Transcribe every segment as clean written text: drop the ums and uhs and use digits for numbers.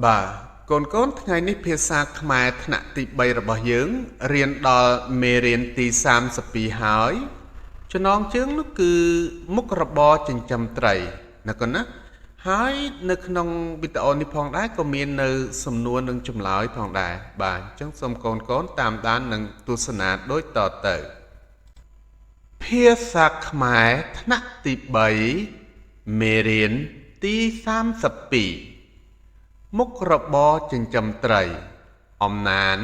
បាទកូនថ្ងៃនេះភាសាខ្មែរថ្នាក់ទី3របស់យើងរៀនដល់មេរៀនទី32ហើយចំណងជើងនោះគឺមុខរបរចិញ្ចឹមត្រីណាកូនណាហើយនៅក្នុងវីដេអូនេះផងដែរក៏មាននៅសំណួរនិងចម្លើយផងដែរបាទអញ្ចឹងសូមកូនតាមដាននិងទស្សនាដូចតទៅភាសាខ្មែរថ្នាក់ទី3មេរៀនទី32មុខរបរចិញ្ចឹមត្រីអំណាន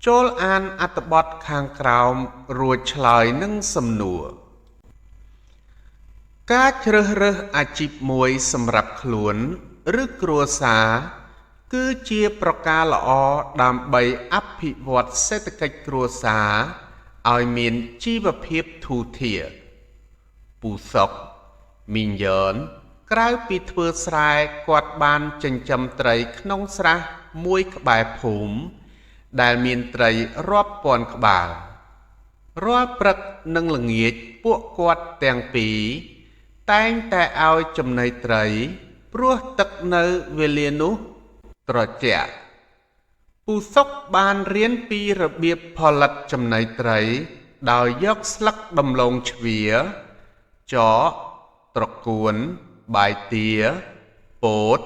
ចូលអានអត្ថបទខាងក្រោមរួចឆ្លើយនឹងសំណួរការជ្រើសរើសអាជីពមួយសម្រាប់ខ្លួនឬគ្រួសារគឺជាប្រការល្អដើម្បីអភិវឌ្ឍសេដ្ឋកិច្ចគ្រួសារឲ្យមានជីវភាពធូរធារពូសុកមីងយ៉នក្រៅពីធ្វើស្រែគាត់បានចិញ្ចឹមត្រីក្នុងស្រះមួយក្បែរភូមិដែលមានត្រីរាប់ពាន់ក្បាលរាល់ព្រឹកនិងល្ងាចពួកគាត់ទាំងពីរតែងតែឲ្យចំណីត្រីព្រោះទឹកនៅវេលានោះត្រជាក់ពូសុកបានរៀនពីរបៀបផលិតចំណីត្រីដោយយកស្លឹកដំឡូងជ្វាចកត្រកួនបាយទាពោត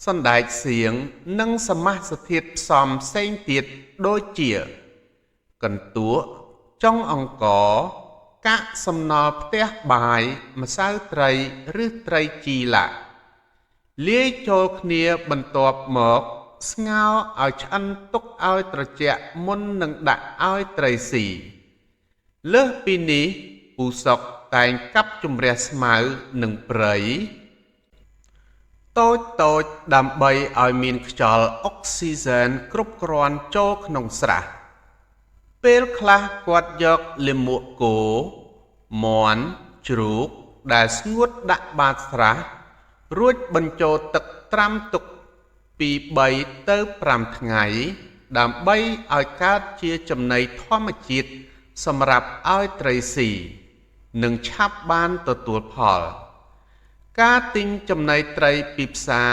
សណ្ដែកសៀងនិងសមាសធាតុផ្សំផ្សេងទៀតដូចជាកន្ទក់ចុងអង្ករកាក់សំណល់ផ្ទះបាយម្សៅត្រីឬត្រីជីឡាក់លាយចូលគ្នាបន្ទាប់មកស្ងោរឲ្យឆ្អិនទុកឲ្យត្រជាក់មុននឹងដាក់ឲ្យត្រីស៊ីលើសពីនេះពូសុកតែងកាប់ជម្រះស្មៅនិងព្រៃតូចដើម្បីឲ្យមានខ្យល់អុកស៊ីហ្សែនគ្រប់គ្រាន់ចូលក្នុងស្រះពេលខ្លះគាត់យកលាមកគោមាន់ជ្រូកដែលស្ងួតដាក់បាតស្រះរួចបញ្ចូលទឹកត្រាំទុកពី3ទៅ5ថ្ងៃដើម្បីឲ្យកើតជាចំណីធម្មជាតិសម្រាប់ឲ្យត្រីស៊ីនិងឆាប់បានទទួលផលការទិញចំណីត្រីពីផ្សារ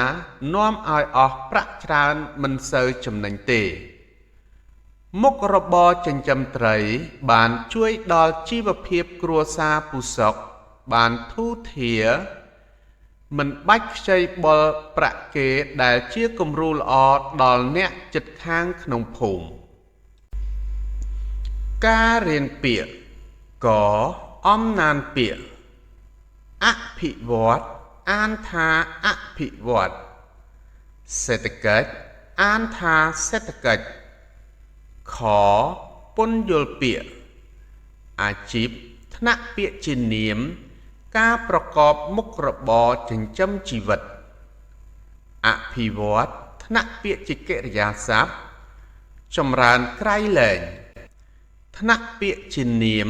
នាំឲ្យអស់ប្រាក់ច្រើនមិនសូវចំណេញទេមុខរបរចិញ្ចឹមត្រីបានជួយដល់ជីវភាពគ្រួសារពូសុកបានធូរធារមិនបាច់ខ្ចីបុលប្រាក់គេដែលជាគំរូល្អដល់អ្នកជិតខាងក្នុងភូមិការរៀនពាក្យកអំណានពាក្យអភិវឌ្ឍអានថាអភិវឌ្ឍសេដ្ឋកិច្ចអានថាសេដ្ឋកិច្ចខពន្យល់ពាក្យអាជីពថ្នាក់ពាក្យជានាមការប្រកបមុខរបរចិញ្ចឹមជីវិតអភិវឌ្ឍថ្នាក់ពាក្យជាកិរិយាសព្ទចម្រើនក្រៃលែងថ្នាក់ពាក្យជានាម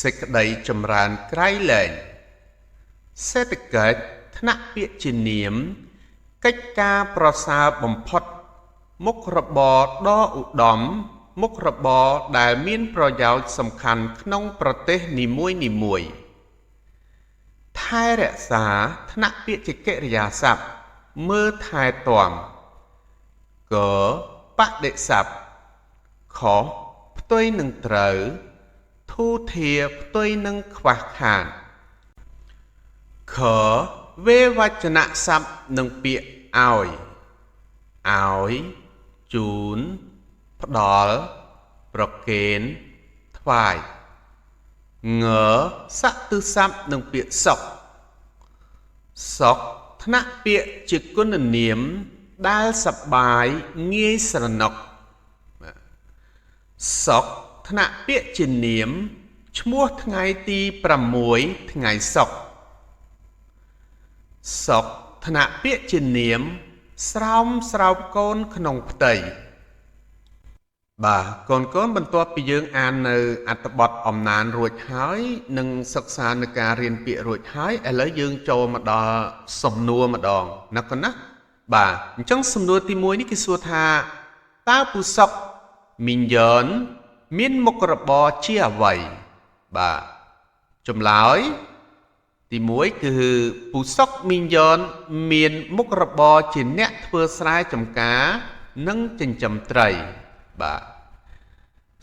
សេចក្តីចម្រើនក្រៃលែងសេដ្ឋកិច្ចថ្នាក់ពាក្យជានាមកិច្ចការប្រសើរបំផុតមុខរបរដ៏ឧត្តមមុខរបរដែលមានប្រយោជន៍សំខាន់ក្នុងប្រទេសនីមួយថែរក្សាថ្នាក់ពាក្យជាកិរិយាសព្ទមើលថែទាំកបដិសព្ទខផ្ទុយនឹងត្រូវធូរធារផ្ទុយនឹងខ្វះខាតខវេវចនៈសព្ទនឹងពាក្យឲ្យជូនផ្ដល់ប្រគេនថ្វាយងសតុសព្ទនឹងពាក្យសុខថ្នាក់ពាក្យជាគុណនាមដែលសប្បាយងាយស្រណុកសុខថ្នាក់ពាក្យជានាមឈ្មោះថ្ងៃទី6ថ្ងៃសុក្រសុខថ្នាក់ពាក្យជានាមស្រោបកូនក្នុងផ្ទៃបាទកូនបន្ទាប់ពីយើងអាននៅអត្ថបទអំណានរួចហើយនិងសិក្សានៅការរៀនពាក្យរួចហើយឥឡូវយើងចូលមកដល់សំណួរម្ដងណាកូនណាបាទអញ្ចឹងសំណួរទី1នេះគេសួរថាតើពូសុកមីងយ៉នមានមុខរបរជាអ្វីបាទចម្លើយ ទី1គឺពូសុកមីងយ៉នមានមុខរបរជាអ្នកធ្វើស្រែចម្ការនិងចិញ្ចឹមត្រីបាទ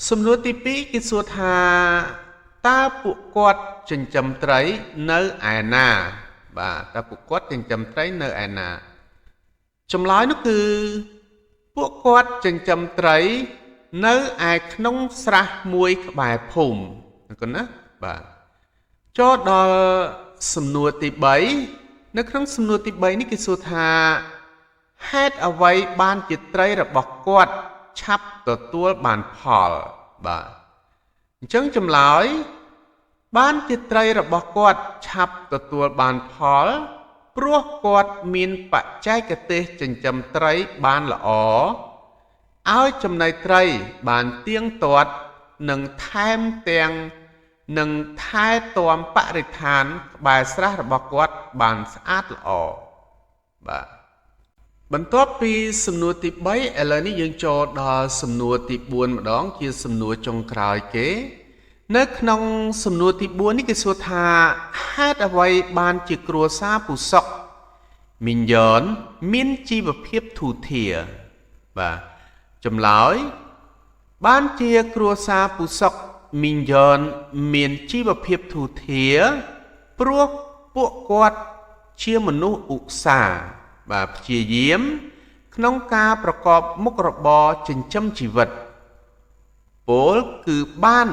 សំណួរទី2គេសួរថាតើពួកគាត់ចិញ្ចឹមត្រីនៅឯណាបាទតើពួកគាត់ចិញ្ចឹមត្រីនៅឯណាចម្លើយនោះគឺពួកគាត់ចិញ្ចឹមត្រីនៅឯក្នុងស្រះមួយក្បែរភូមិណាកូនណាបាទចូលដល់សំណួរទី3នៅក្នុងសំណួរទី3នេះគេសួរថាហេតុអ្វីបានជាត្រីរបស់គាត់ឆាប់ទទួលបានផលបាទអញ្ចឹងចម្លើយបានជាត្រីរបស់គាត់ឆាប់ទទួលបានផលព្រោះគាត់មានបច្ចេកទេសចិញ្ចឹមត្រីបានល្អឲ្យចំណីត្រីបានទៀងទាត់និងថែមទាំងនឹងថែទាំបរិស្ថានក្បែរស្រះរបស់គាត់បានស្អាតល្អបាទបន្ទាប់ពីសំណួរទី3ឥឡូវនេះយើងចូលដល់សំណួរទី4ម្ដងជាសំណួរចុងក្រោយគេនៅក្នុងសំណួរទី4នេះគេសួរថាហេតុអ្វីបានជាគ្រួសារពូសុកមីងយ៉នមានជីវភាពធូរធារបាទចម្លើយបានជាគ្រួសារពូសុកមីងយ៉នមានជីវភាពធូរធារព្រោះពួកគាត់ជាមនុស្សឧស្សាហ៍បាទព្យាយាមក្នុងការប្រកបមុខរបរចិញ្ចឹមជីវិតពោលគឺបាន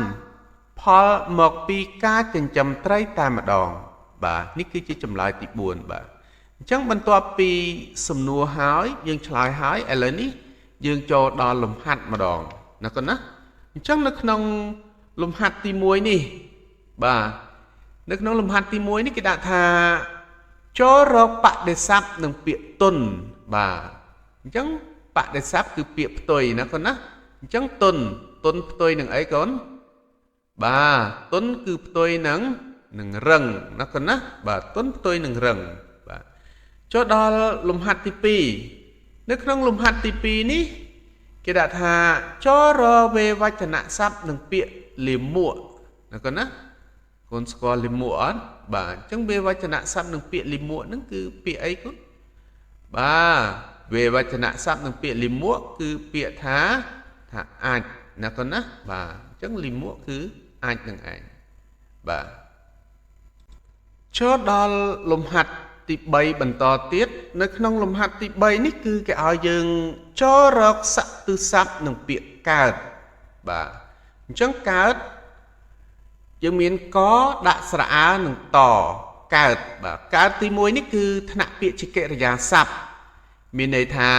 ផលមកពីការចិញ្ចឹមត្រីតែម្ដងបាទនេះគឺជាចម្លើយទី4បាទអញ្ចឹងបន្ទាប់ពីសំណួរហើយយើងឆ្លើយហើយឥឡូវនេះយើងចូលដល់លំហាត់ម្ដងណាកូនណាអញ្ចឹងនៅក្នុងលំហាត់ទី1នេះបាទនៅក្នុងលំហាត់ទី1នេះគេដាក់ថាចូលរកបដិស័ព្ទនិងពាក្យទុនបាទអញ្ចឹងបដិស័ព្ទគឺពាក្យផ្ទុយណាកូនណាអញ្ចឹងទុនផ្ទុយនឹងអីកូនបាទទុនគឺផ្ទុយនឹងរឹងណាកូនណាបាទទុនផ្ទុយនឹងរឹងបាទចូលដល់លំហាត់ទី2នៅក្នុងលំហាត់ទី2នេះគេដាក់ថាចូលរកវេវចនៈស័ព្ទនិងពាក្យលាមកណាកូនណាកូនស្គាល់លាមកអត់បាទអញ្ចឹងវេវចនៈស័ព្ទនិងពាក្យលាមកហ្នឹងគឺពាក្យអីកូនបាទវេវចនៈស័ព្ទនិងពាក្យលាមកគឺពាក្យថាអាចណាកូនណាបាទអញ្ចឹងលាមកគឺអាចនឹងឯងបាទចូលដល់លំហាត់ទី3បន្តទៀតនៅក្នុងលំហាត់ទី3នេះគឺគេឲ្យយើងចូលរកស័ព្ទស័ព្ទនិងពាក្យកើតបាទអញ្ចឹងកើតយើងមានកដាក់ស្រៈអើនិងតកើតបាទកើតទី1នេះគឺថ្នាក់ពាក្យជាកិរិយាសព្ទមានន័យថា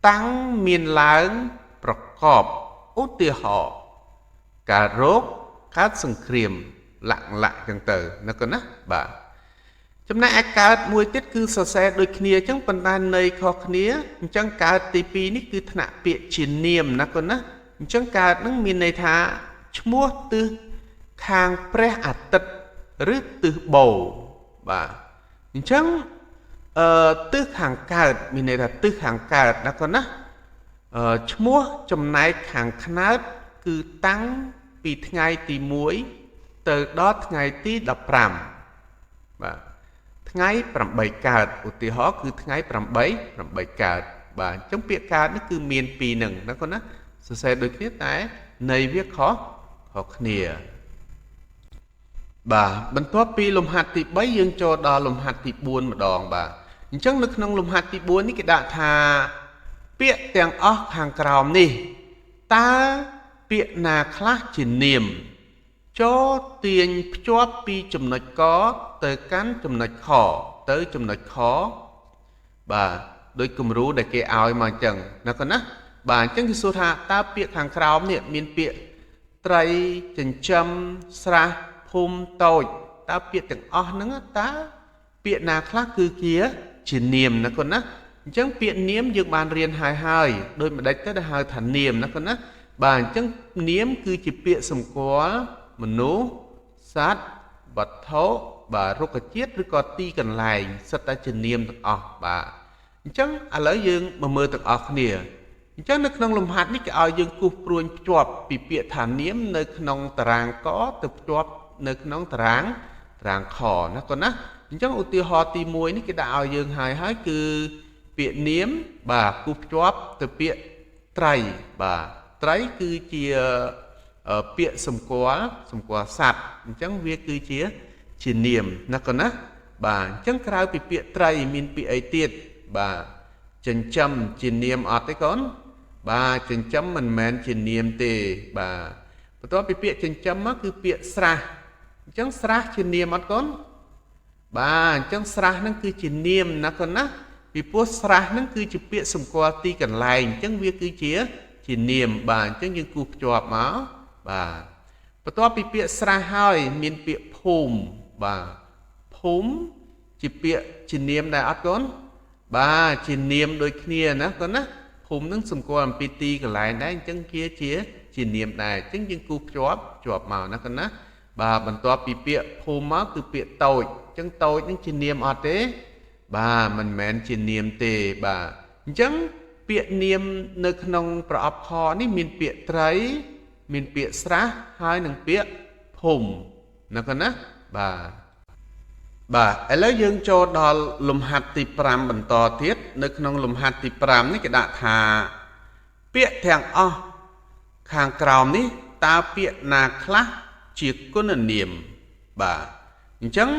តាំងមានឡើងប្រកបឧទាហរណ៍កើតរោគកើតសង្គ្រាមលាក់ចឹងទៅណាកូនណាបាទចំណែកឯកើតមួយទៀតគឺសរសេរដូចគ្នាអញ្ចឹងប៉ុន្តែន័យខុសគ្នាអញ្ចឹងកើតទី2នេះគឺថ្នាក់ពាក្យជានាមណាកូនណាអញ្ចឹងកើតនឹងមានន័យថាឈ្មោះទិសខាងព្រះអាទិត្យឬទិសបូរបាទអញ្ចឹងទិសខាងកើតមានន័យថាទិសខាងកើតណាកូនណាឈ្មោះចំណែកខាងខ្នើតគឺតាំងពីថ្ងៃទី1ទៅដល់ថ្ងៃទី15បាទថ្ងៃ8កើតឧទាហរណ៍គឺថ្ងៃ8កើតបាទអញ្ចឹងពាក្យកើតនេះគឺមាន2នឹងណាកូនណាសរសេរដូចគ្នាតែន័យវាខុសគ្នាបាទបន្ទាប់ពីលំហាត់ទី3យើងចូលដល់លំហាត់ទី4ម្ដងបាទអញ្ចឹងនៅក្នុងលំហាត់ទី4នេះគេដាក់ថាពាក្យទាំងអស់ខាងក្រោមនេះតើពាក្យណាខ្លះជានាមចូលទាញភ្ជាប់ពីចំណុចកទៅកាន់ចំណុចខទៅចំណុចខបាទដោយគំរូដែលគេឲ្យមកអញ្ចឹងណាកូនណាបាទអញ្ចឹងគេសួរថាតើពាក្យខាងក្រោមនេះមានពាក្យត្រីចិញ្ចឹមស្រះភូមិតូចតើពាក្យទាំងអស់ហ្នឹងតើពាក្យណាខ្លះគឺជានាមណាកូនណាអញ្ចឹងពាក្យនាមយើងបានរៀនហើយដោយមិនដេចទៅដែលហៅថានាមណាកូនណាបាទអញ្ចឹងនាមគឺជាពាក្យសម្គាល់មនុស្សសត្វវត្ថុបាទរុក្ខជាតិឬក៏ទីកន្លែងសិតតែជានាមទាំងអស់បាទអញ្ចឹងឥឡូវយើងមកមើលទាំងអស់គ្នាអញ្ចឹងនៅក្នុងលំហាត់នេះគេឲ្យយើងគូសព្រួញភ្ជាប់ពីពាក្យថានាមនៅក្នុងតារាងកទៅភ្ជាប់នៅក្នុងតារាង រាងខណាកូនណាអញ្ចឹងឧទាហរណ៍ទី1នេះគេដាក់ឲ្យយើងហើយគឺពាក្យនាមបាទគូភ្ជាប់ទៅពាក្យត្រីបាទត្រីគឺជាពាក្យសម្គាល់សត្វអញ្ចឹងវាគឺជានាមណាកូនណាបាទអញ្ចឹងក្រៅពីពាក្យត្រីមានពាក្យអីទៀតបាទចិញ្ចឹមជានាមអត់ទេកូនបាទចិញ្ចឹមមិនមែនជានាមទេបាទបន្ទាប់ពីពាក្យចិញ្ចឹមមកគឺពាក្យស្រះអញ្ចឹងស្រះជានាមអត់កូនបាទអញ្ចឹងស្រះហ្នឹងគឺជានាមណាកូនណាពីព្រោះស្រះហ្នឹងគឺជាពាក្យសម្គាល់ទីកន្លែងអញ្ចឹងវាគឺជានាមបាទអញ្ចឹងយើងគូសភ្ជាប់មកបាទបន្ទាប់ពីពាក្យស្រះហើយមានពាក្យភូមិបាទភូមិជាពាក្យជានាមដែរអត់កូនបាទជានាមដូចគ្នាណាកូនណាភូមិនឹងសម្គាល់អំពីទីកន្លែងដែរអញ្ចឹងជានាមដែរអញ្ចឹងយើងគូសភ្ជាប់មកណាកូនណាបាទបន្ទាប់ពីពាក្យភូមិមកគឺពាក្យតូចអញ្ចឹងតូចនឹងជានាមអត់ទេបាទមិនមែនជានាមទេបាទអញ្ចឹងពាក្យនាមនៅក្នុងប្រអប់ខនេះមានពាក្យត្រីមានពាក្យស្រះហើយនិងពាក្យភូមិណាកូនណាបាទឥឡូវយើងចូលដល់លំហាត់ទី5បន្តទៀតនៅក្នុងលំហាត់ទី5នេះគេដាក់ថាពាក្យទាំងអស់ខាងក្រោមនេះតើពាក្យណាខ្លះជាគុណនាមបាទអញ្ចឹង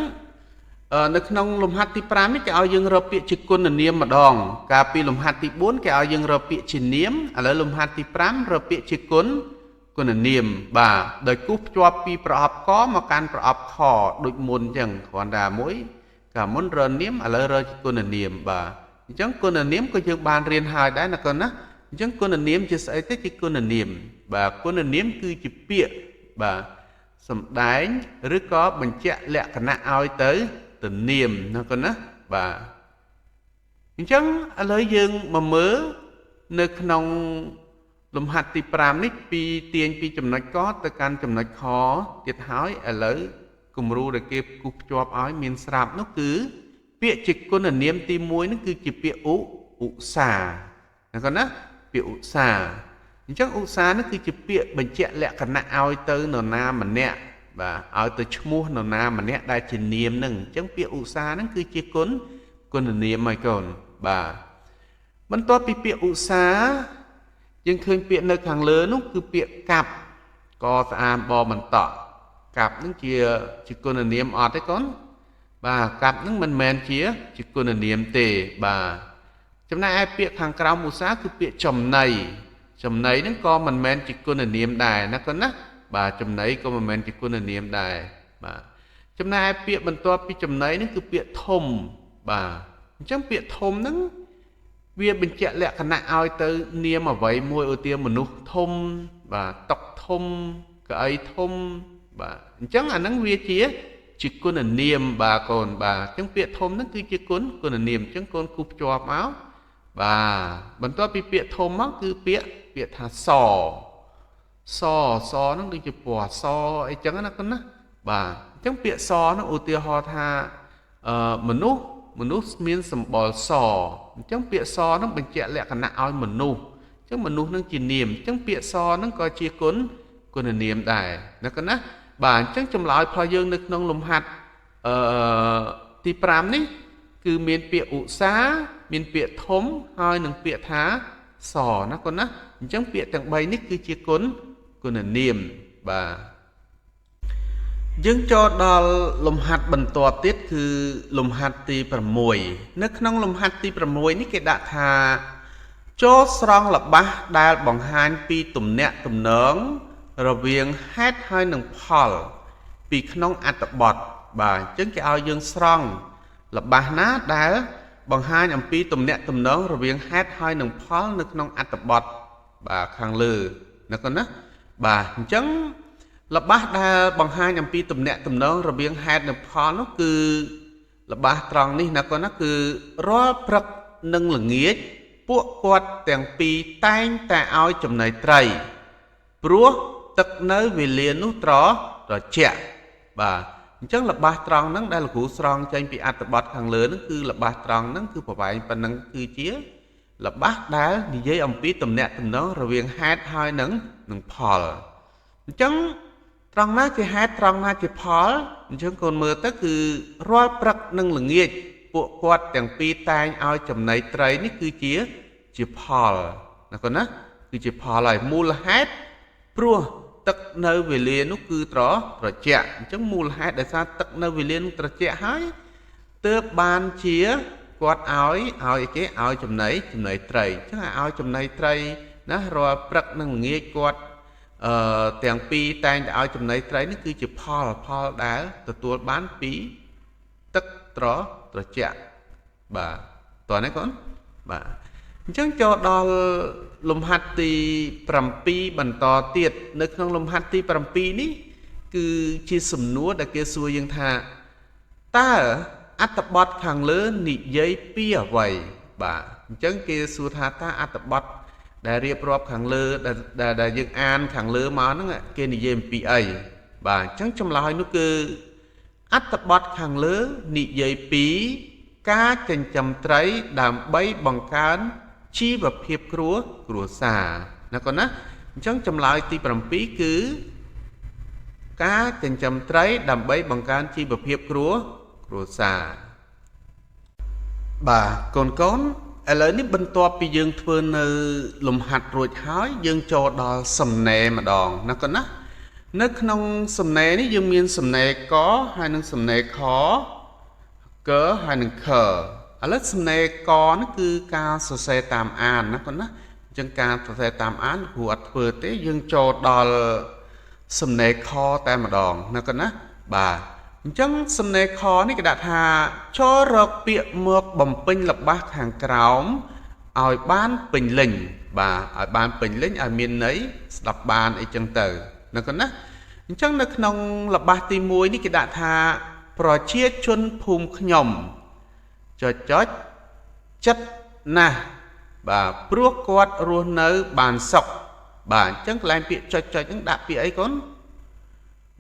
នៅក្នុងលំហាត់ទី5នេះគេឲ្យយើងរកពាក្យជាគុណនាមម្ដងកាលពីលំហាត់ទី4គេឲ្យយើងរកពាក្យជានាមឥឡូវលំហាត់ទី5រកពាក្យជាគុណនាមបាទដោយគូសភ្ជាប់ពីប្រអប់កមកកាន់ប្រអប់ខដូចមុនអញ្ចឹងគ្រាន់តែមួយកាលមុនរកនាមឥឡូវរកជាគុណនាមបាទអញ្ចឹងគុណនាមក៏យើងបានរៀនហើយដែរណាកូនណាអញ្ចឹងគុណនាមជាស្អីទេជាគុណនាមបាទគុណនាមគឺជាពាក្យបាទសម្ដែងឬក៏បញ្ជាក់លក្ខណៈឲ្យទៅនាមណាកូនណាបាទអញ្ចឹងឥឡូវយើងមកមើលនៅក្នុងលំហាត់ទី5នេះពីទាញពីចំណុចកទៅកាន់ចំណុចខទៀតហើយឥឡូវគំរូដែលគេគូសភ្ជាប់ឲ្យមានស្រាប់នោះគឺពាក្យជាគុណនាមទី1នោះគឺជាពាក្យឧស្សាហ៍ណាកូនណាពាក្យឧស្សាហ៍អញ្ចឹងឧស្សាហ៍នោះគឺជាពាក្យបញ្ជាក់លក្ខណៈឲ្យទៅនរណាម្នាក់បាទឲ្យទៅឈ្មោះនរណាម្នាក់ដែលជានាមហ្នឹងអញ្ចឹងពាក្យឧស្សាហ៍ហ្នឹងគឺជាគុណនាមហើយកូនបាទបន្ទាប់ពីពាក្យឧស្សាហ៍យើងឃើញពាក្យនៅខាងលើនោះគឺពាក្យកាប់កស្អាតបបន្តក់កាប់ហ្នឹងជាគុណនាមអត់ទេកូនបាទកាប់ហ្នឹងមិនមែនជាគុណនាមទេបាទចំណែកឯពាក្យខាងក្រោមឧស្សាហ៍គឺពាក្យចំណីហ្នឹងក៏មិនមែនជាគុណនាមដែរណាកូនណាបាទចំណីក៏មិនមែនជាគុណនាមដែរបាទចំណែកឯពាក្យបន្ទាប់ពីចំណីហ្នឹងគឺពាក្យធំបាទអញ្ចឹងពាក្យធំហ្នឹងវាបញ្ជាក់លក្ខណៈឲ្យទៅនាមអ្វីមួយឧទាហរណ៍មនុស្សធំបាទតុកធំកៅអីធំបាទអញ្ចឹងអាហ្នឹងវាជាគុណនាមបាទកូនបាទអញ្ចឹងពាក្យធំហ្នឹងគឺជាគុណនាមអញ្ចឹងកូនគូសភ្ជាប់មកបាទបន្ទាប់ពីពាក្យធំមកគឺពាក្យថាសហ្នឹងដូចជាពណ៌សអីចឹងណាកូនណាបាទអញ្ចឹងពាក្យសហ្នឹងឧទាហរណ៍ថាមនុស្សមានសម្បុរសអញ្ចឹងពាក្យសហ្នឹងបញ្ជាក់លក្ខណៈឲ្យមនុស្សអញ្ចឹងមនុស្សហ្នឹងជានាមអញ្ចឹងពាក្យសហ្នឹងក៏ជាគុណនាមដែរណាកូនណាបាទអញ្ចឹងចម្លើយរបស់យើងនៅក្នុងលំហាត់ទី5នេះគឺមានពាក្យឧស្សាហ៍មានពាក្យធំហើយនិងពាក្យថាសណាកូនណាអញ្ចឹងពាក្យទាំង3នេះគឺជាគុណនាមបាទយើងចូលដល់លំហាត់បន្ទាប់ទៀតគឺលំហាត់ទី6នៅក្នុងលំហាត់ទី6នេះគេដាក់ថាចូលស្រង់ល្បះដែលបង្ហាញពីទំនាក់ទំនងរវាងហេតុហើយនិងផលពីក្នុងអត្ថបទបាទអញ្ចឹងគេឲ្យយើងស្រង់ល្បះណាដែលបង្ហាញអំពីទំនាក់ទំនងរវាងហេតុហើយនិងផលនៅក្នុងអត្ថបទបាទខាងលើណាកូនណាបាទអញ្ចឹងល្បះដែលបង្ហាញអំពីទំនាក់ទំនងរវាងហេតុនិងផលនោះគឺល្បះត្រង់នេះណាកូនណាគឺរាល់ព្រឹកនិងល្ងាចពួកគាត់ទាំងពីរតែងតែឲ្យចំណីត្រីព្រោះទឹកនៅវេលានោះត្រជាក់បាទអញ្ចឹងល្បះត្រង់ហ្នឹងដែលលោកគ្រូស្រង់ចេញពីអត្ថបទខាងលើហ្នឹងគឺល្បះត្រង់ហ្នឹងគឺប្រវែងប៉ុណ្ណឹងគឺជាល្បះដែលនិយាយអំពីទំនាក់ទំនងរវាងហេតុហើយនិងផលអញ្ចឹង ត្រង់ណាជាហេតុត្រង់ណាជាផលអញ្ចឹងកូនមើលទៅគឺរាល់ព្រឹកនិងល្ងាចពួកគាត់ទាំងពីរតែងឲ្យចំណីត្រីនេះគឺជាផលណាកូនណាគឺជាផលហើយមូលហេតុព្រោះទឹកនៅវេលានោះគឺត្រជាក់អញ្ចឹងមូលហេតុដោយសារទឹកនៅវេលានោះត្រជាក់ហើយទើបបានជាគាត់ឲ្យគេឲ្យចំណីត្រីអញ្ចឹងឲ្យចំណីត្រីណារាល់ព្រឹកនិងល្ងាចគាត់ទាំងពីរតែងតែឲ្យចំណីត្រីនេះគឺជាផលដែលទទួលបានពីទឹកត្រជាក់បាទតើណាកូនបាទអញ្ចឹងចូលដល់លំហាត់ទី7បន្តទៀតនៅក្នុងលំហាត់ទី7នេះគឺជាសំណួរដែលគេសួរយើងថាតើអត្ថបទខាងលើនិយាយពីអ្វីបាទអញ្ចឹងគេសួរថាតើអត្ថបទដែលរៀបរាប់ខាងលើដែលយើងអានខាងលើមកហ្នឹងគេនិយាយអំពីអីបាទអញ្ចឹងចម្លើយនោះគឺអត្ថបទខាងលើនិយាយពីការចិញ្ចឹមត្រីដើម្បីបង្កើនជីវភាពគ្រួសារណាកូនណាអញ្ចឹងចម្លើយទី7គឺការចិញ្ចឹមត្រីដើម្បីបង្កើនជីវភាពគ្រួសារបាទកូនឥឡូវនេះបន្ទាប់ពីយើងធ្វើនៅលំហាត់រួចហើយយើងចូលដល់សំណេរម្ដងណាកូនណានៅក្នុងសំណេរនេះយើងមានសំណេរកហើយនិងសំណេរខកហើយនិងខឥឡូវសំណេរកនេះគឺការសរសេរតាមអានណាកូនណាអញ្ចឹងការសរសេរតាមអានគ្រូអត់ធ្វើទេយើងចូលដល់សំណេរខតែម្ដងណាកូនណាបាទអញ្ចឹងសំណេរខនេះគេដាក់ថាចូលរកពាក្យមកបំពេញល្បះខាងក្រោមឲ្យបានពេញលេញបាទឲ្យបានពេញលេញឲ្យមានន័យស្ដាប់បានអីចឹងទៅណាកូនណាអញ្ចឹងនៅក្នុងល្បះទី1នេះគេដាក់ថាប្រជាជនភូមិខ្ញុំចុចចិត្តណាស់បាទព្រោះគាត់រស់នៅបានសុខបាទអញ្ចឹងកន្លែងពាក្យចុចហ្នឹងដាក់ពាក្យអីកូន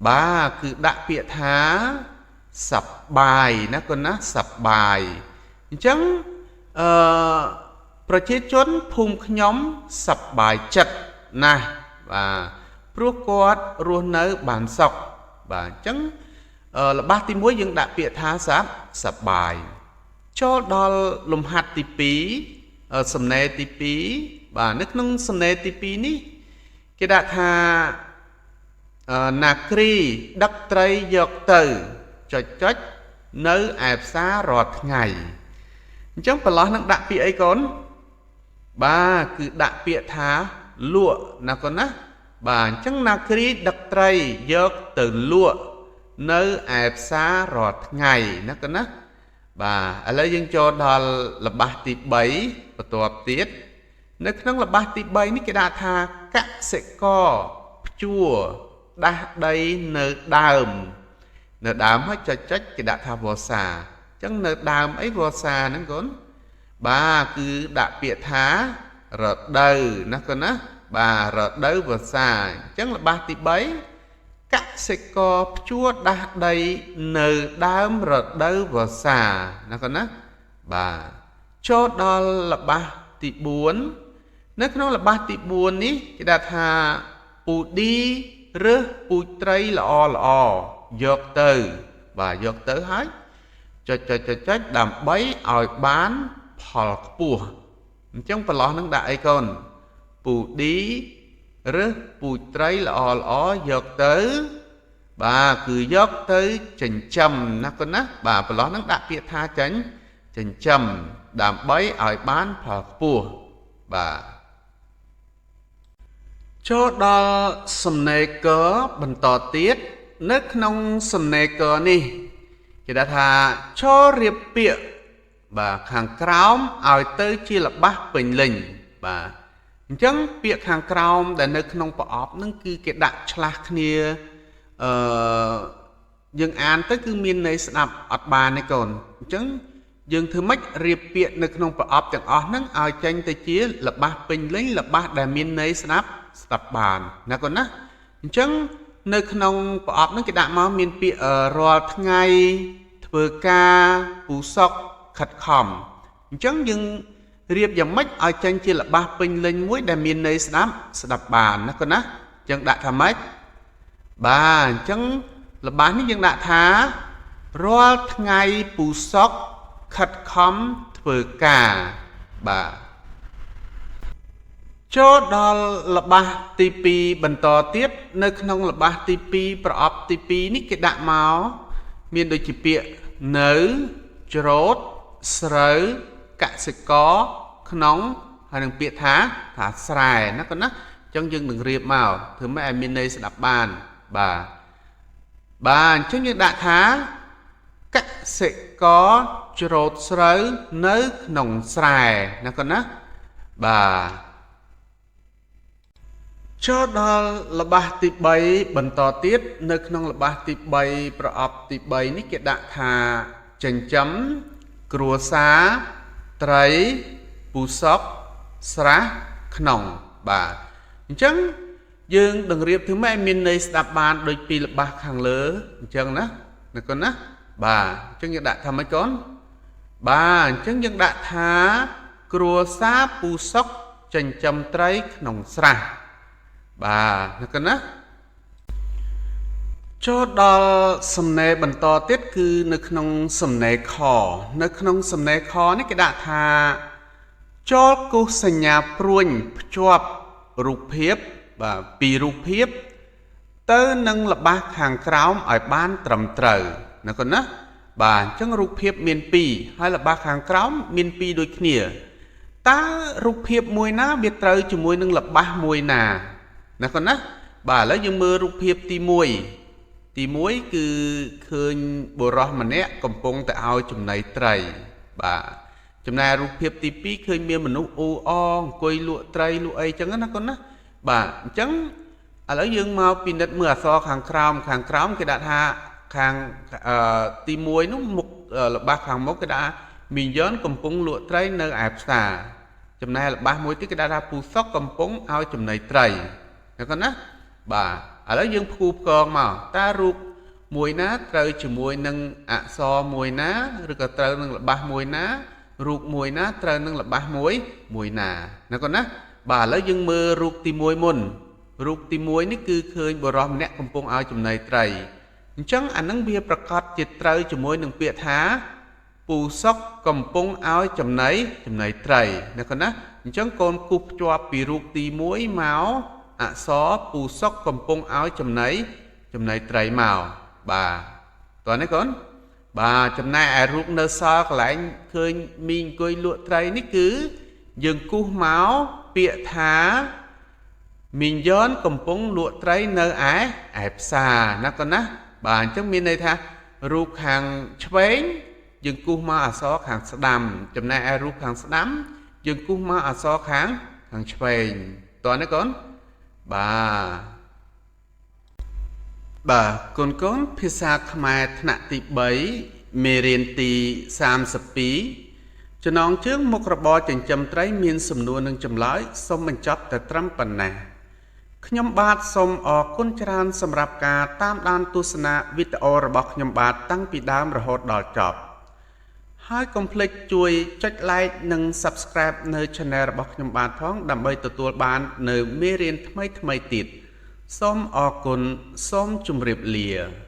បាទគឺដាក់ពាក្យថាសប្បាយណាកូនណាសប្បាយអញ្ចឹងប្រជាជនភូមិខ្ញុំសប្បាយចិត្តណាស់បាទព្រោះគាត់រស់នៅបានសុខបាទអញ្ចឹងល្បះទី1យើងដាក់ពាក្យថាសប្បាយចូលដល់លំហាត់ទី2សំណេរទី2បាទនៅក្នុងសំណេរទី2នេះគេដាក់ថាណាគ្រីដឹកត្រីយកទៅចុចនៅឯផ្សាររាល់ថ្ងៃអញ្ចឹងប្រឡោះនឹងដាក់ពាក្យអីកូនបាទគឺដាក់ពាក្យថាលក់ណាកូនណាបាទអញ្ចឹងណាគ្រីដឹកត្រីយកទៅលក់នៅឯផ្សាររាល់ថ្ងៃណាកូនណាបាទឥឡូវយើងចូលដល់ល្បះទី3បន្ទាប់ទៀតនៅក្នុងល្បះទី3នេះគេដាក់ថាកសិករភ្ជួរដាស់ដីនៅដើមហើយចុចគេដាក់ថាវស្សាអញ្ចឹងនៅដើមអីវស្សាហ្នឹងកូនបាទគឺដាក់ពាក្យថារដូវណាកូនណាបាទរដូវវស្សាអញ្ចឹងល្បះទី3កសិករភ្ជួរដាស់ដីនៅដើមរដូវវស្សាណាកូនណាបាទចូលដល់ល្បះទី4នៅក្នុងល្បះទី4នេះគេដាក់ថាពូឌីរើសពូជត្រីល្អយកទៅបាទយកទៅហើយចុចដើម្បីឲ្យបានផលខ្ពស់អញ្ចឹងប្រឡោះនឹងដាក់អីកូនពូឌីរើសពូជត្រីល្អយកទៅបាទគឺយកទៅចិញ្ចឹមណាកូនណាបាទប្រឡោះនឹងដាក់ពាក្យថាចិញ្ចឹមដើម្បីឲ្យបានផលខ្ពស់បាទចូលដល់សំណេរកបន្តទៀតនៅក្នុងសំណេរកនេះគេដាក់ថាចូលរៀបពាក្យបាទខាងក្រោមឲ្យទៅជាល្បះពេញលេញបាទអញ្ចឹងពាក្យខាងក្រោមដែលនៅក្នុងប្រអប់ហ្នឹងគឺគេដាក់ឆ្លាស់គ្នាយើងអានទៅគឺមានន័យស្ដាប់អត់បានទេកូនអញ្ចឹងយើងធ្វើម៉េចរៀបពាក្យនៅក្នុងប្រអប់ទាំងអស់ហ្នឹងឲ្យចេញទៅជាល្បះពេញលេញល្បះដែលមានន័យស្ដាប់បានណាកូនណាអញ្ចឹងនៅក្នុងប្រអប់ហ្នឹងគេដាក់មកមានពាក្យរាល់ថ្ងៃធ្វើការពូសុកខិតខំអញ្ចឹងយើងរៀបយ៉ាងម៉េចឲ្យចេញជាល្បះពេញលេញមួយដែលមានន័យស្ដាប់បានណាកូនណាអញ្ចឹងដាក់ថាម៉េច បាទអញ្ចឹងរបស់នេះយើងដាក់ថារាល់ថ្ងៃពូសុកខិតខំធ្វើការបាទចូលដល់របស់ទី2បន្តទៀតនៅក្នុងរបស់ទី2ប្រអប់ទី2នេះគេដាក់មកមានដូចជាពាក្យនៅច្រូតស្រូវកសិករក្នុងហើយនឹងពាក្យថាស្រែណាកូនណាអញ្ចឹងយើងនឹងរៀបមកធ្វើម៉េចឲ្យមានន័យស្ដាប់បានបាទអញ្ចឹងយើងដាក់ថាកសិករច្រូតស្រូវនៅក្នុងស្រែណាកូនណាបាទចូលដល់របស់ទី3បន្តទៀតនៅក្នុងរបស់ទី3ប្រអប់ទី3នេះគេដាក់ថាចិញ្ចឹមគ្រួសារត្រីពូសុកស្រះក្នុងបាទអញ្ចឹងយើងនឹងរៀបធ្វើម៉េចឲ្យមានន័យស្ដាប់បានដូចពីរបស់ខាងលើអញ្ចឹងណាកូនណាបាទអញ្ចឹងយើងដាក់ថាម៉េចកូនបាទអញ្ចឹងយើងដាក់ថាគ្រួសារពូសុកចិញ្ចឹមត្រីក្នុងស្រះបាទកូនណាចូលដល់សំណេរបន្តទៀតគឺនៅក្នុងសំណេរខនៅក្នុងសំណេរខនេះគេដាក់ថាចូលគូសសញ្ញាព្រួញភ្ជាប់រូបភាពបាទពីរូបភាពទៅនឹងរបស់ខាងក្រោមឲ្យបានត្រឹមត្រូវណាកូនណាបាទអញ្ចឹងរូបភាពមាន2ហើយរបស់ខាងក្រោមមាន2ដូចគ្នាតើរូបភាពមួយណាវាត្រូវជាមួយនឹងរបស់មួយណាណាកូនណាបាទឥឡូវយើងមើលរូបភាពទី1គឺឃើញបុរសម្នាក់កំពុងតែឲ្យចំណីត្រីបាទចំណែករូបភាពទី2ឃើញមានមនុស្សអ៊ូអអង្គុយលក់ត្រីលក់អីចឹងណាកូនណាបាទអញ្ចឹងឥឡូវយើងមកពិនិត្យមើលអក្សរខាងក្រោមគេដាក់ថាខាងទី1នោះមុខរបស់ខាងមុខគេដាក់មីយ៉នកំពុងលក់ត្រីនៅឯផ្សារចំណែករបស់មួយទៀតគេដាក់ថាពូសុកកំពុងឲ្យចំណីត្រីណាកូនណាបាទឥឡូវយើងផ្គូផ្គងមកតើរូបមួយណាត្រូវជាមួយនឹងអក្សរមួយណាឬក៏ត្រូវនឹងរបស់មួយណារូបមួយណាត្រូវនឹងរបស់មួយណាណាកូនណាបាទឥឡូវយើងមើលរូបទី1មុនរូបទី1នេះគឺឃើញបុរសម្នាក់កំពុងឲ្យចំណីត្រីអញ្ចឹងអានឹងវាប្រកាសជាត្រូវជាមួយនឹងពាក្យថាពូសុកកំពុងឲ្យចំណីត្រីណាកូនណាអញ្ចឹងកូនគូសភ្ជាប់ពីរូបទី1មកអក្សរពូសុកកំពុងឲ្យចំណីត្រីមកបាទតោះនេះកូនបាទចំណែកឯរូបនៅសល់កន្លែងឃើញមីអង្គុយលក់ត្រីនេះគឺយើងគូសមកពាក្យថាមីងយ៉នកំពុងលក់ត្រីនៅឯផ្សារណាកូនណាបាទអញ្ចឹងមានន័យថារូបខាងឆ្វេងយើងគូសមកអក្សរខាងស្ដាំចំណែកឯរូបខាងស្ដាំយើងគូសមកអក្សរខាងឆ្វេងតោះនេះកូនបាទកូនភាសាខ្មែរថ្នាក់ទី3មេរៀនទី32ចំណងជើងមុខរបរចិញ្ចឹមត្រីមានសំណួរនិងចម្លើយសូមបញ្ចប់តែត្រឹមប៉ុណ្ណេះខ្ញុំបាទសូមអរគុណច្រើនសម្រាប់ការតាមដានទស្សនាវីដេអូរបស់ខ្ញុំបាទតាំងពីដើមរហូតដល់ចប់ហើយកុំភ្លេចជួយចុច like និង subscribe នៅ channel របស់ខ្ញុំបាទផងដើម្បីទទួលបាននៅមេរៀនថ្មីទៀតសូមអរគុណសូមជម្រាបលា